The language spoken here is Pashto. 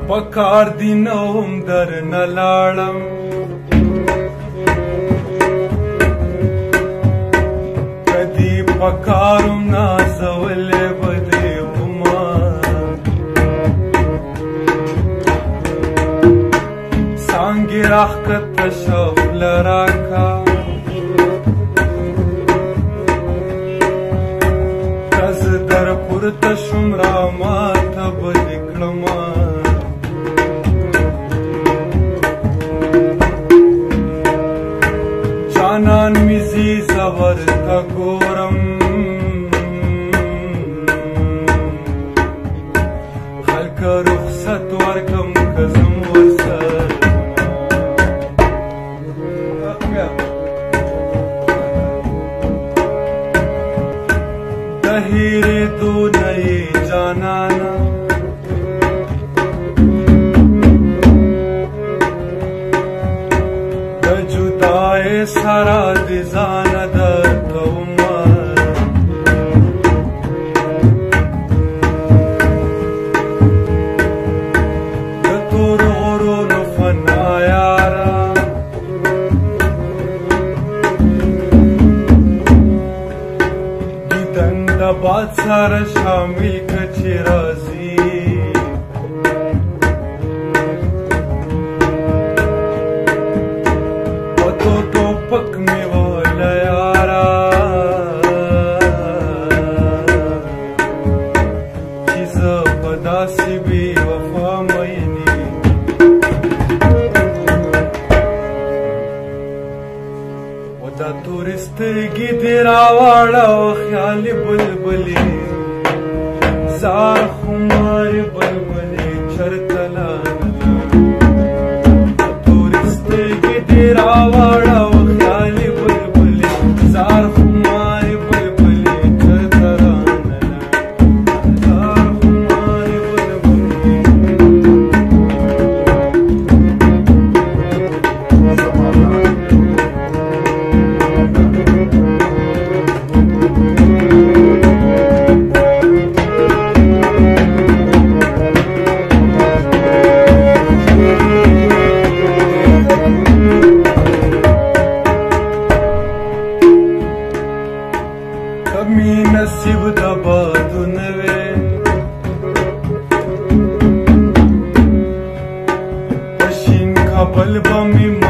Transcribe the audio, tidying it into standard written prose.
پکار دی نوم در نلاړم کدی پکارم نازولې بدې وما څانګې راښکته شوله راکا که زه در پورته شوم راماته بدې کړمه جانان می زی زور تا ګورم خلک رخصت ورکم که زم ورسره د هېرېدو نه یې جانانه سارا دی زانه درته ومه د تورو غرونو فنا یاره دیدن د باد سره شامل که چې راځي پک می ولا یارا چې زه په داسې بې وفا مینې و دا تورې سترګې دې راواړه و خیالې بلبلې زار خمارې بلبلې چرته لاړه تورې سترګې دې راواړه کمی نصیب د بادو نه وې په شین کابل به مې